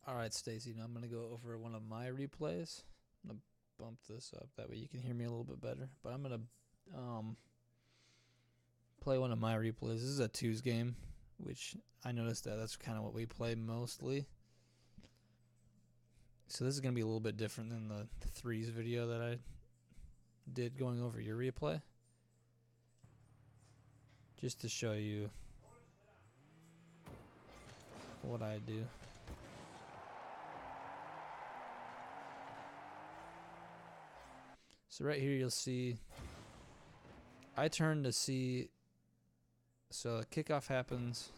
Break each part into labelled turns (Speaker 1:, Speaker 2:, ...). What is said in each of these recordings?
Speaker 1: All right, Stacy. Now I'm gonna go over one of my replays. I'm gonna bump this up that way you can hear me a little bit better. But I'm gonna play one of my replays. This is a twos game, which I noticed that's kind of what we play mostly. So this is gonna be a little bit different than the threes video that I did going over your replay. Just to show you what I do. So right here you'll see I turn to see, so the kickoff happens,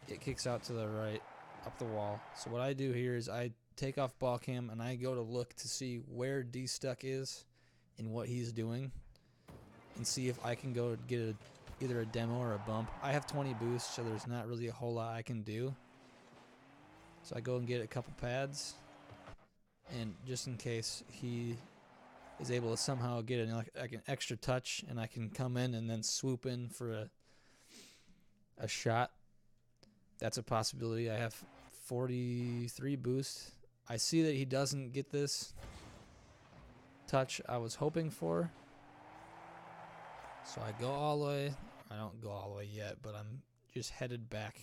Speaker 1: it kicks out to the right up the wall. So what I do here is I take off ball cam and I go to look to see where D-Stuck is and what he's doing and see if I can go get either a demo or a bump. I have 20 boosts, so there's not really a whole lot I can do. So I go and get a couple pads, and just in case he is able to somehow get like an extra touch and I can come in and then swoop in for a shot. That's a possibility. I have 43 boost. I see that he doesn't get this touch I was hoping for. So I go all the way. I don't go all the way yet, but I'm just headed back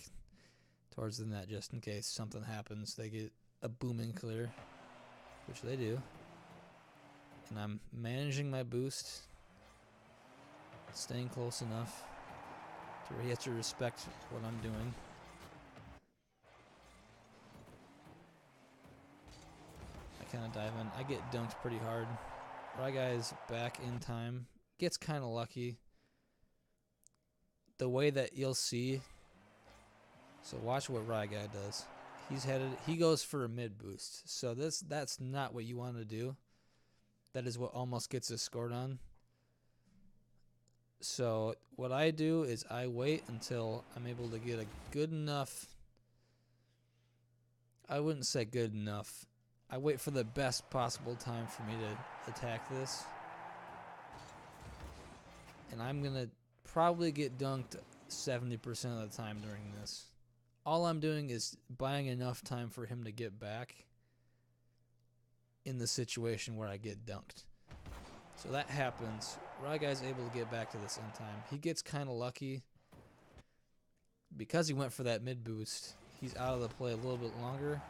Speaker 1: towards the net just in case something happens. They get a booming clear, which they do. And I'm managing my boost, staying close enough to where he has to respect what I'm doing. I kind of dive in. I get dunked pretty hard. Right guy is back in time. Gets kind of lucky. The way that you'll see, so watch what Rye Guy does. He goes for a mid boost. So that's not what you want to do. That is what almost gets us scored on. So what I do is I wait until I'm able to get a good enough, I wouldn't say good enough. I wait for the best possible time for me to attack this. And I'm going to probably get dunked 70% of the time during this. All I'm doing is buying enough time for him to get back in the situation where I get dunked. So that happens. Rye Guy's able to get back to this in time. He gets kind of lucky. Because he went for that mid boost, he's out of the play a little bit longer.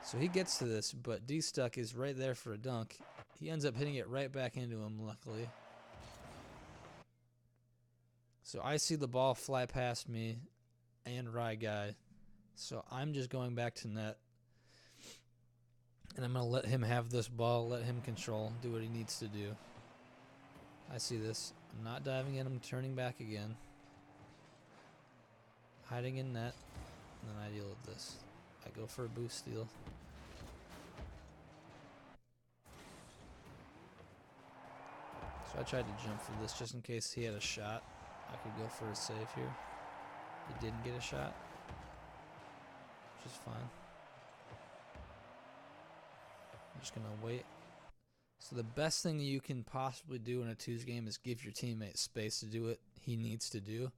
Speaker 1: So he gets to this, but D-Stuck is right there for a dunk. He ends up hitting it right back into him, luckily. So I see the ball fly past me and Rye Guy. So I'm just going back to net. And I'm going to let him have this ball, let him control, do what he needs to do. I see this. I'm not diving in, I'm turning back again. Hiding in net. And then I deal with this. I go for a boost steal. So I tried to jump for this just in case he had a shot. I could go for a save here. He didn't get a shot, which is fine. I'm just going to wait. So the best thing you can possibly do in a twos game is give your teammate space to do what he needs to do.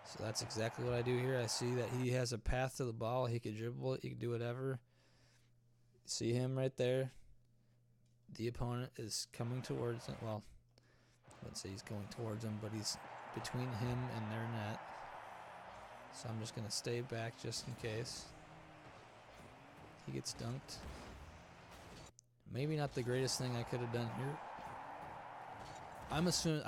Speaker 1: So that's exactly what I do here. I see that he has a path to the ball. He could dribble it. He could do whatever. See him right there. The opponent is coming towards him. Well, let's say he's going towards him, but he's between him and their net. So I'm just going to stay back just in case. He gets dunked. Maybe not the greatest thing I could have done here. I'm assuming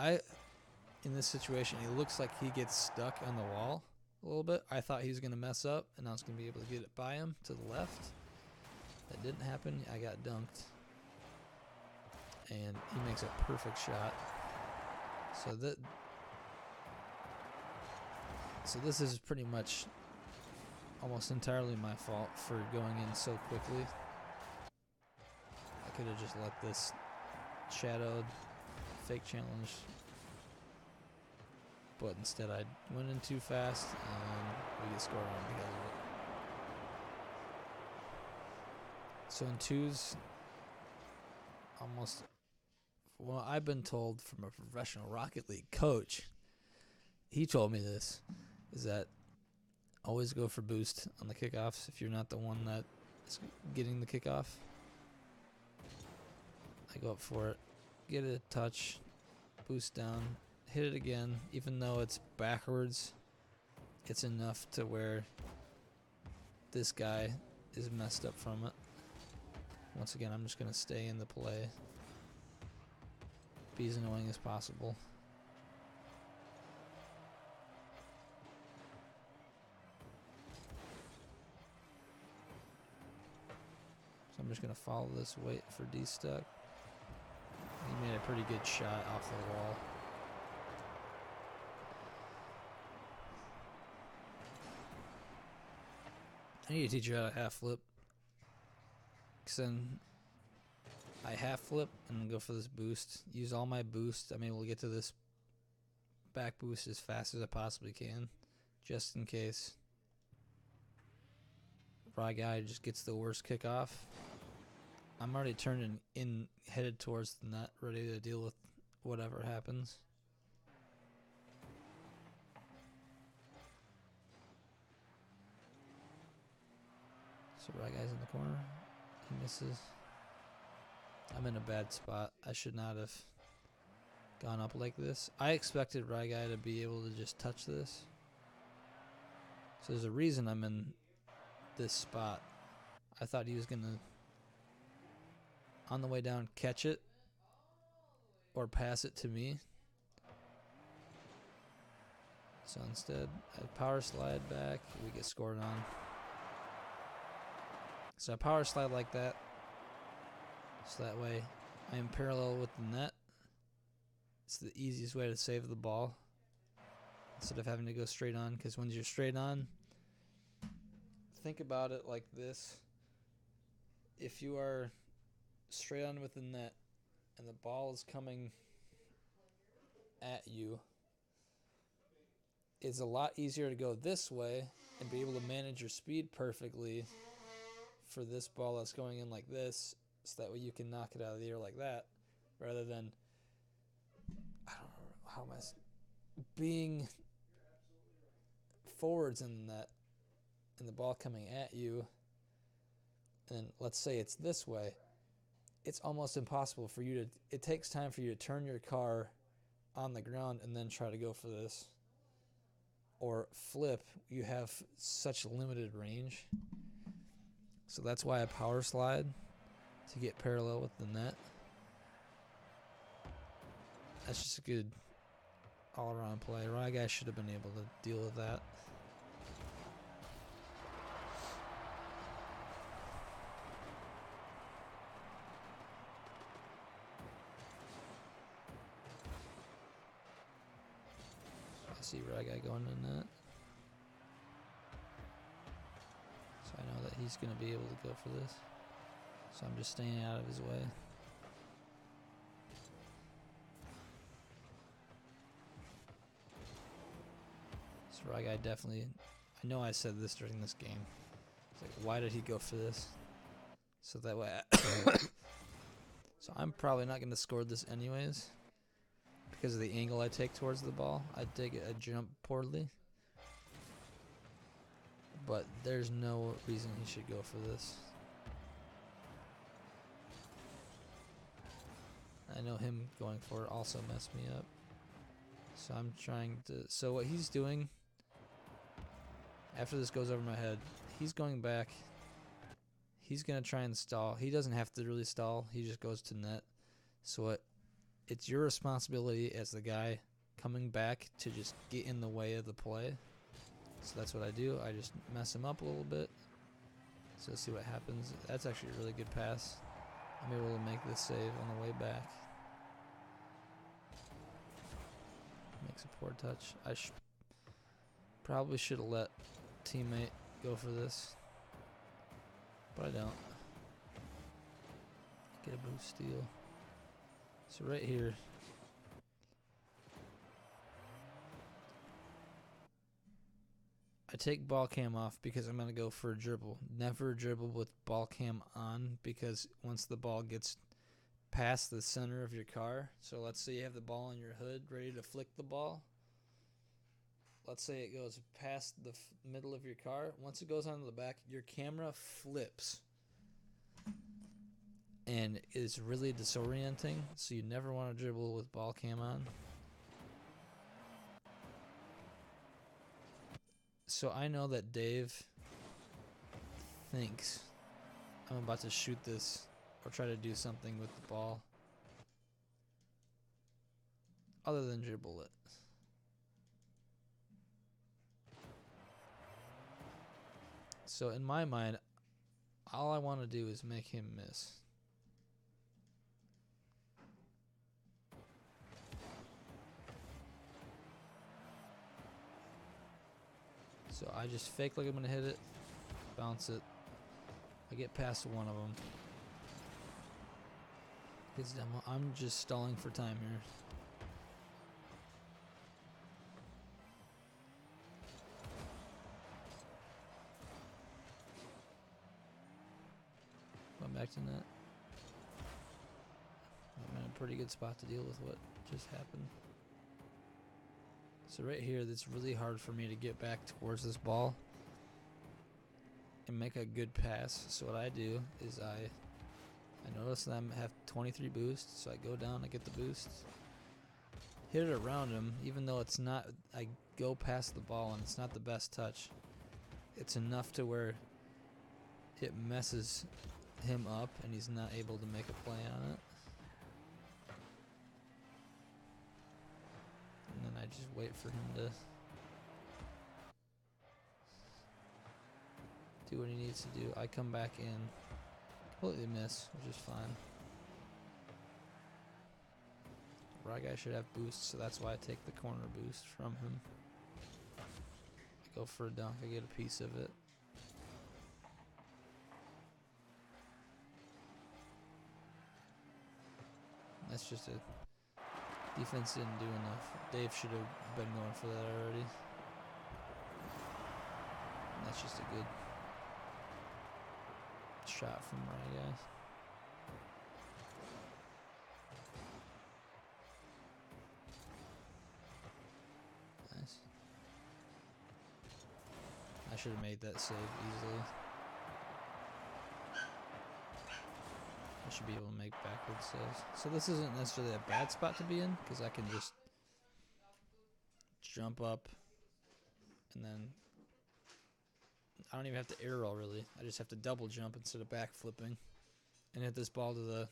Speaker 1: in this situation, it looks like he gets stuck on the wall a little bit. I thought he was going to mess up, and I was going to be able to get it by him to the left. That didn't happen. I got dunked. And he makes a perfect shot. So this is pretty much almost entirely my fault for going in so quickly. I could have just let this shadowed fake challenge, but instead I went in too fast and we get scored on because of it. So in twos, well, I've been told from a professional Rocket League coach, he told me this, is that Always go for boost on the kickoffs if you're not the one that's getting the kickoff. I go up for it, get a touch, boost down, hit it again. Even though it's backwards, it's enough to where this guy is messed up from it. Once again, I'm just going to stay in the play. Be as annoying as possible. So I'm just going to follow this, wait for D-Stuck. He made a pretty good shot off the wall. I need to teach you how to half flip. Because then I half flip and go for this boost. Use all my boost. I'm able to get to this back boost as fast as I possibly can. Just in case Rye Guy just gets the worst kickoff. I'm already turned in headed towards the net, ready to deal with whatever happens. So Rye Guy's in the corner. He misses. I'm in a bad spot. I should not have gone up like this. I expected Rye Guy to be able to just touch this. So there's a reason I'm in this spot. I thought he was going to, on the way down, catch it or pass it to me. So instead, I power slide back. We get scored on. So I power slide like that. So that way I am parallel with the net. It's the easiest way to save the ball instead of having to go straight on. Because when you're straight on, think about it like this. If you are straight on with the net and the ball is coming at you, it's a lot easier to go this way and be able to manage your speed perfectly for this ball that's going in like this, so that way you can knock it out of the air like that, rather than, I don't know, how am I being forwards in the net and the ball coming at you, and let's say it's this way, it's almost impossible for you to, it takes time for you to turn your car on the ground and then try to go for this. Or flip, you have such limited range. So that's why I power slide, to get parallel with the net. That's just a good all-around play. Rye Guy should have been able to deal with that. I see Rye Guy going in net. So I know that he's going to be able to go for this. So I'm just staying out of his way. So Rye Guy definitely, I know I said this during this game. It's like, why did he go for this? So that way so I'm probably not going to score this anyways, because of the angle I take towards the ball. I jump poorly. But there's no reason he should go for this. I know him going for it also messed me up. So I'm trying to, so what he's doing, after this goes over my head, he's going back. He's going to try and stall. He doesn't have to really stall. He just goes to net. So it's your responsibility as the guy coming back to just get in the way of the play. So that's what I do. I just mess him up a little bit. So let's see what happens. That's actually a really good pass. I'm able to make this save on the way back. Makes a poor touch. I probably should have let teammate go for this, but I don't. Get a boost steal. So right here, I take ball cam off because I'm going to go for a dribble. Never dribble with ball cam on, because once the ball gets past the center of your car, so let's say you have the ball on your hood ready to flick the ball, let's say it goes past the middle of your car. Once it goes onto the back, your camera flips and is really disorienting, so you never want to dribble with ball cam on. So I know that Dave thinks I'm about to shoot this or try to do something with the ball other than dribble it. So in my mind, all I want to do is make him miss. So I just fake like I'm going to hit it, bounce it. I get past one of them. Hits demo. I'm just stalling for time here. Going back to net. I'm in a pretty good spot to deal with what just happened. So right here, it's really hard for me to get back towards this ball and make a good pass. So what I do is I notice that I have 23 boosts, so I go down, I get the boost, hit it around him, even though it's not, I go past the ball and it's not the best touch. It's enough to where it messes him up and he's not able to make a play on it. And then I just wait for him to do what he needs to do. I come back in, completely miss, which is fine. Right guy should have boosts, so that's why I take the corner boost from him. I go for a dunk, I get a piece of it. That's just a defense didn't do enough. Dave should have been going for that already. And that's just a good shot from right guy. Nice. I should have made that save easily. I should be able to make backward saves. So this isn't necessarily a bad spot to be in, because I can just jump up and then I don't even have to air roll really. I just have to double jump instead of back flipping and hit this ball to the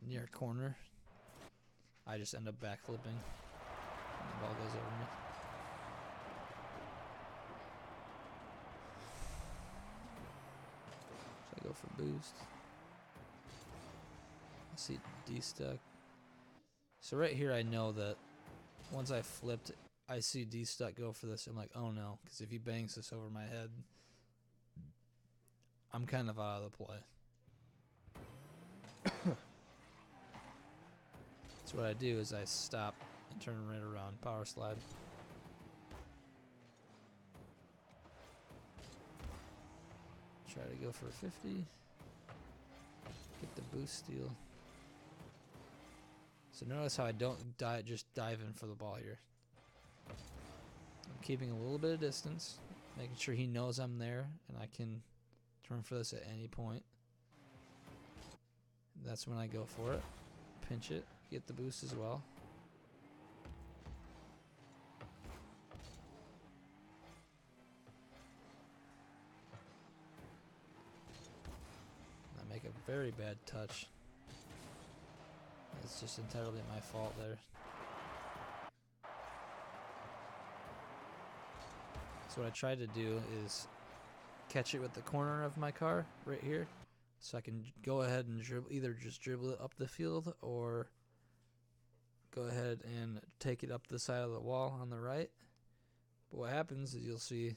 Speaker 1: near corner. I just end up back flipping and the ball goes over me. So I go for boost. I see D stuck. So right here I know that once I flipped, I see D stuck go for this. I'm like, oh no, because if he bangs this over my head, I'm kind of out of the play. So what I do is I stop and turn right around, power slide. Try to go for a 50. Get the boost steal. So notice how I don't just dive in for the ball here. I'm keeping a little bit of distance, making sure he knows I'm there and I can turn for this at any point. That's when I go for it. Pinch it, get the boost as well. I make a very bad touch. It's just entirely my fault there. So what I tried to do is catch it with the corner of my car right here, so I can go ahead and either just dribble it up the field or go ahead and take it up the side of the wall on the right. But what happens is you'll see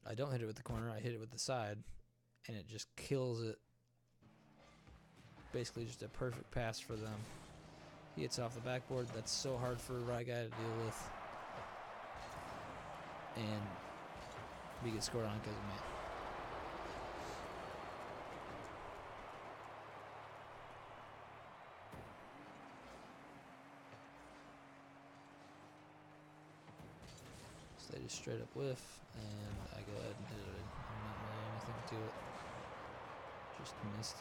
Speaker 1: I don't hit it with the corner, I hit it with the side, and it just kills it. Basically just a perfect pass for them. He hits off the backboard. That's so hard for a right guy to deal with. And we get scored on because of me. just straight up whiff, and I go ahead and hit it. I'm not really anything to it. Just missed.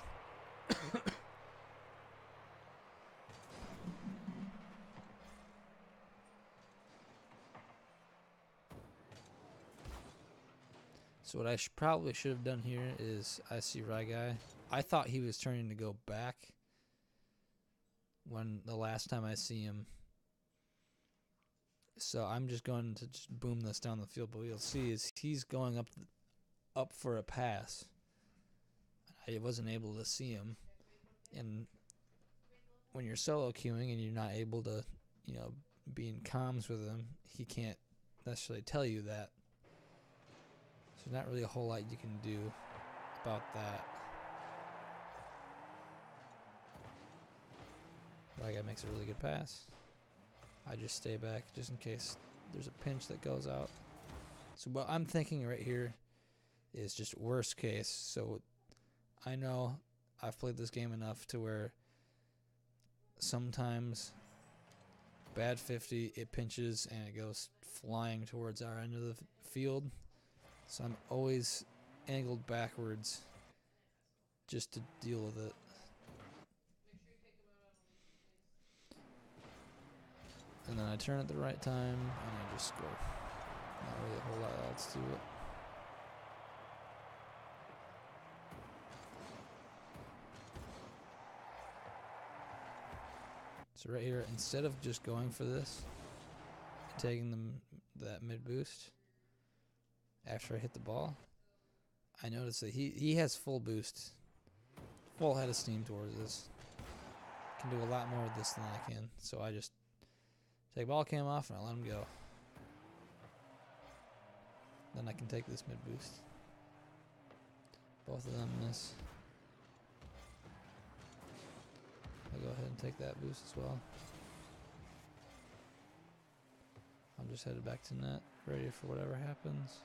Speaker 1: So what I probably should have done here is I see Ryguy. I thought he was turning to go back when the last time I see him. So I'm just going to just boom this down the field. But what you'll see is he's going up for a pass. I wasn't able to see him. And when you're solo queuing and you're not able to, be in comms with him, he can't necessarily tell you that. So there's not really a whole lot you can do about that. Ryguy makes a really good pass. I just stay back just in case there's a pinch that goes out. So what I'm thinking right here is just worst case. So I know I've played this game enough to where sometimes bad 50, it pinches and it goes flying towards our end of the field. So I'm always angled backwards just to deal with it. And then I turn at the right time and I just score. Not really a whole lot else to it. So right here, instead of just going for this, taking that mid boost after I hit the ball, I noticed that he has full boost, full head of steam towards this. Can do a lot more with this than I can. So I just take ball cam off and I let him go. Then I can take this mid boost. Both of them miss. I'll go ahead and take that boost as well. I'm just headed back to net, ready for whatever happens.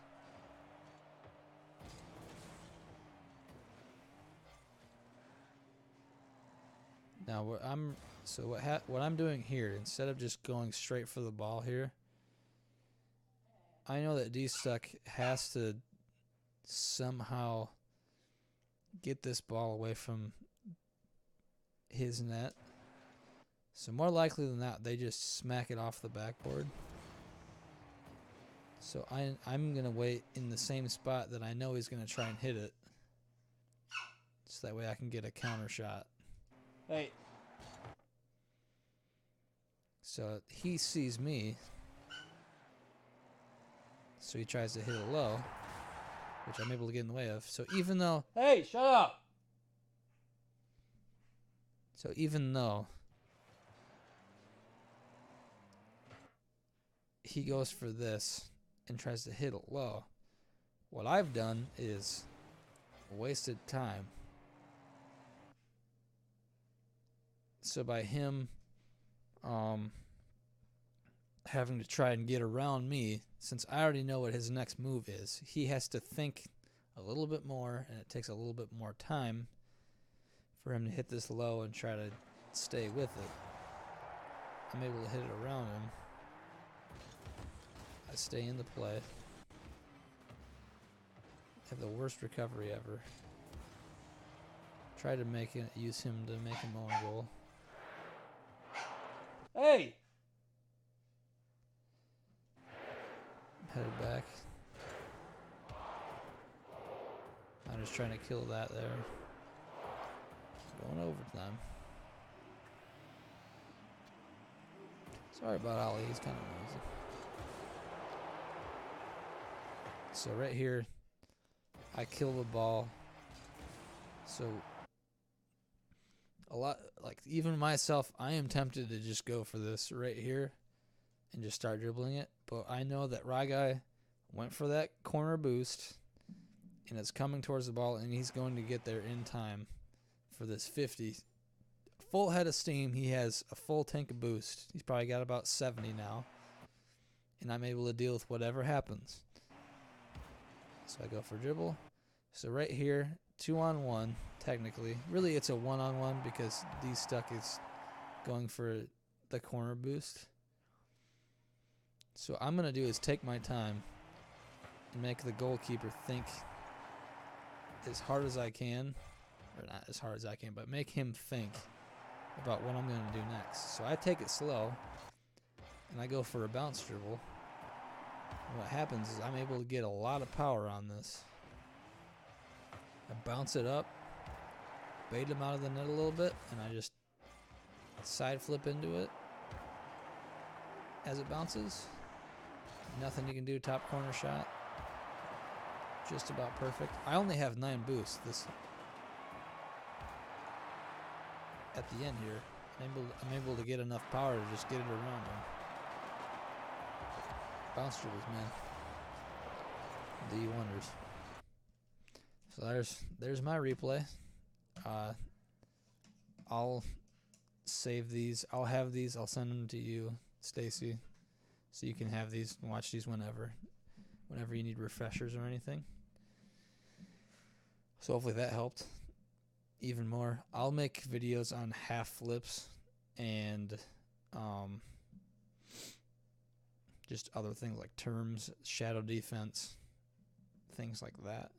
Speaker 1: Now what I'm doing here, instead of just going straight for the ball here, I know that D-Stuck has to somehow get this ball away from his net. So more likely than not, they just smack it off the backboard. So I'm going to wait in the same spot that I know he's going to try and hit it. So that way I can get a counter shot.
Speaker 2: Hey.
Speaker 1: So he sees me. So he tries to hit it low, which I'm able to get in the way of. So even though...
Speaker 2: Hey, shut up!
Speaker 1: So even though he goes for this and tries to hit it low, what I've done is wasted time. So by him having to try and get around me, since I already know what his next move is, he has to think a little bit more, and it takes a little bit more time for him to hit this low and try to stay with it. I'm able to hit it around him. I stay in the play. Have the worst recovery ever. Try to use him to make him own goal.
Speaker 2: Hey!
Speaker 1: Headed back. I'm just trying to kill that there. Going overtime. Sorry about Ali, he's kind of noisy. So right here, I kill the ball. So even myself, I am tempted to just go for this right here and just start dribbling it. But I know that Ryguy went for that corner boost, and it's coming towards the ball, and he's going to get there in time for this 50. Full head of steam. He has a full tank of boost. He's probably got about 70 now, and I'm able to deal with whatever happens. So I go for dribble. So right here, 2-on-1, technically. Really, it's a 1-on-1 because D-Stuck is going for the corner boost. So what I'm going to do is take my time make the goalkeeper think as hard as I can, or not as hard as I can, but make him think about what I'm going to do next. So I take it slow, and I go for a bounce dribble. And what happens is I'm able to get a lot of power on this. I bounce it up, bait him out of the net a little bit, and I just side flip into it as it bounces. Nothing you can do, top corner shot. Just about perfect. I only have 9 boosts at the end here. I'm able to get enough power to just get it around him. Bounce dribbles, man. Do you wonders. So there's my replay. I'll save these. I'll have these. I'll send them to you, Stacy, so you can have these and watch these whenever you need refreshers or anything. So hopefully that helped even more. I'll make videos on half flips and just other things like terms, shadow defense, things like that.